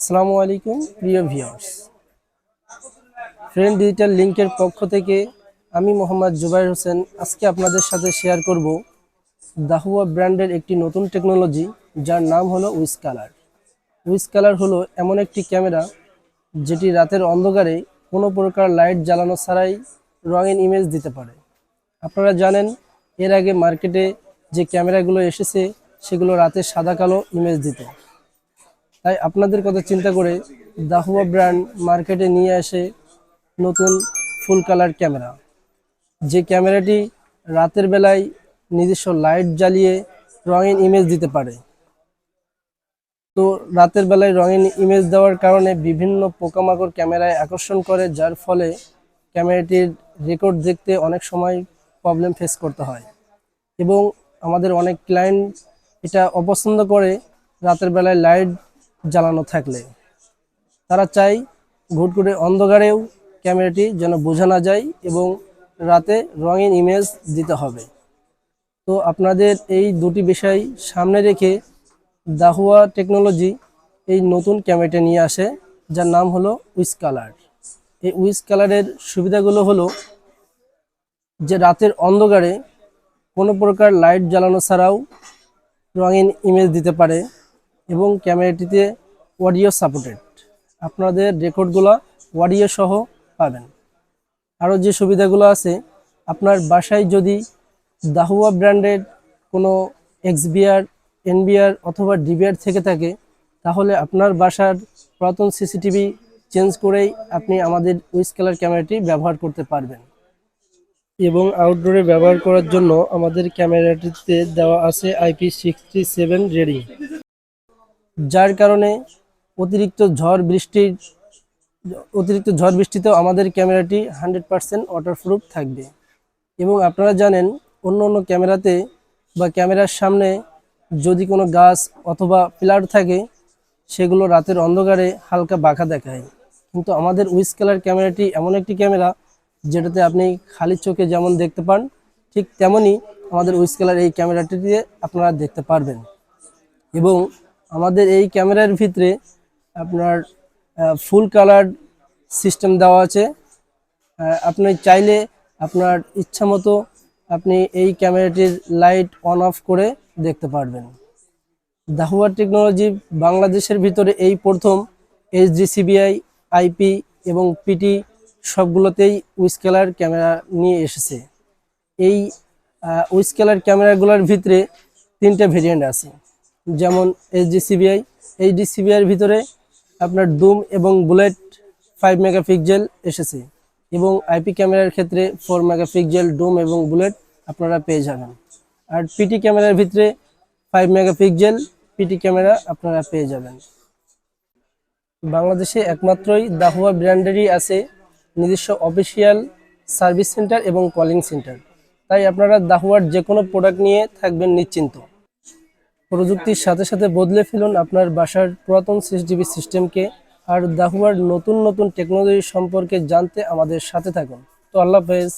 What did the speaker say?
আসসালামু আলাইকুম প্রিয় ভিউয়ার্স। ফ্রেন্ড ডিজিটাল লিংকের পক্ষ থেকে আমি মোহাম্মদ জুবাইর হোসেন আজকে আপনাদের সাথে শেয়ার করব দাহুয়া ব্র্যান্ডের একটি নতুন টেকনোলজি, যার নাম হলো উইজ কালার। উইজ কালার হলো এমন একটি ক্যামেরা যেটি রাতের অন্ধকারে কোনো প্রকার লাইট জ্বালানো ছাড়াই রঙিন ইমেজ দিতে পারে। আপনারা জানেন, এর আগে মার্কেটে যে ক্যামেরাগুলো এসেছে সেগুলো রাতে সাদা কালো ইমেজ দিত। তাই আপনাদের কথা চিন্তা করে দাহুয়া ব্র্যান্ড মার্কেটে নিয়ে আসে নতুন ফুল কালার ক্যামেরা, যে ক্যামেরাটি রাতের বেলায় নিজস্ব লাইট জ্বালিয়ে রঙিন ইমেজ দিতে পারে। তো রাতের বেলায় রঙিন ইমেজ দেওয়ার কারণে বিভিন্ন পোকামাকড় ক্যামেরায় আকর্ষণ করে, যার ফলে ক্যামেরাটির রেকর্ড দেখতে অনেক সময় প্রবলেম ফেস করতে হয়। এবং আমাদের অনেক ক্লায়েন্ট এটা অপছন্দ করে রাতের বেলায় লাইট জ্বালানো থাকলে। তারা চায় ঘুটঘুটে অন্ধকারেও ক্যামেরাটি যেন বোঝা না যায় এবং রাতে রঙিন ইমেজ দিতে হবে। তো আপনাদের এই দুটি বিষয় সামনে রেখে দাহুয়া টেকনোলজি এই নতুন ক্যামেরাটা নিয়ে আসে, যার নাম হলো উইজ কালার। এই উইজ কালারের সুবিধাগুলো হলো যে রাতের অন্ধকারে কোনো প্রকার লাইট জ্বালানো ছাড়াও রঙিন ইমেজ দিতে পারে এবং ক্যামেরাটিতে অডিও সাপোর্টেড, আপনাদের রেকর্ডগুলো অডিও সহ পাবেন। আরও যে সুবিধাগুলো আছে, আপনার বাসায় যদি দাহুয়া ব্র্যান্ডের কোনো এক্সবিআর, এনবিআর অথবা ডিবিআর থেকে থাকে, তাহলে আপনার বাসার পুরাতন সিসিটিভি চেঞ্জ করেই আপনি আমাদের উইজ কালার ক্যামেরাটি ব্যবহার করতে পারবেন। এবং আউটডোরে ব্যবহার করার জন্য আমাদের ক্যামেরাটিতে দেওয়া আছে IP67 রেটিং, যার কারণে অতিরিক্ত ঝড় বৃষ্টিতেও আমাদের ক্যামেরাটি 100% ওয়াটারপ্রুফ থাকবে। এবং আপনারা জানেন, অন্য অন্য ক্যামেরাতে বা ক্যামেরার সামনে যদি কোনো গাছ অথবা পিলার থাকে, সেগুলো রাতের অন্ধকারে হালকা বাঁকা দেখায়। কিন্তু আমাদের উইজ কালার ক্যামেরাটি এমন একটি ক্যামেরা যেটাতে আপনি খালি চোখে যেমন দেখতে পান, ঠিক তেমনই আমাদের উইজ কালার এই ক্যামেরাটিতে আপনারা দেখতে পারবেন। এবং আমাদের এই ক্যামেরার ভিতরে আপনার ফুল কালার সিস্টেম দেওয়া আছে। আপনি চাইলে আপনার ইচ্ছা মতো আপনি এই ক্যামেরাটির লাইট অন অফ করে দেখতে পারবেন। দাহুয়া টেকনোলজি বাংলাদেশের ভিতরে এই প্রথম HDCBI, IP এবং PT সবগুলোতেই উইজ কালার ক্যামেরা নিয়ে এসেছে। এই উইজ কালার ক্যামেরাগুলোর ভিতরে 3টা ভেরিয়েন্ট আছে, যেমন HDCBI এর ভিতরে আপনার ডুম এবং বুলেট 5 মেগাপিক্সেল এসেছে, এবং IP ক্যামেরার ক্ষেত্রে 4 মেগাপিক্সেল ডুম এবং বুলেট আপনারা পেয়ে যাবেন। আর PT ক্যামেরার ভিতরে 5 মেগাপিক্সেল PT ক্যামেরা আপনারা পেয়ে যাবেন। বাংলাদেশে একমাত্রই দাহুয়া ব্র্যান্ডেরই আছে নিজস্ব অফিসিয়াল সার্ভিস সেন্টার এবং কলিং সেন্টার। তাই আপনারা দাহুয়ার যে কোনো প্রোডাক্ট নিয়ে থাকবেন নিশ্চিন্ত। প্রযুক্তির সাথে সাথে বদলে ফেলুন আপনার বাসার পুরাতন সিসিটিভি সিস্টেমকে। আর দাহুয়ার নতুন নতুন টেকনোলজি সম্পর্কে জানতে আমাদের সাথে থাকুন। তো আল্লাহ হাফেজ।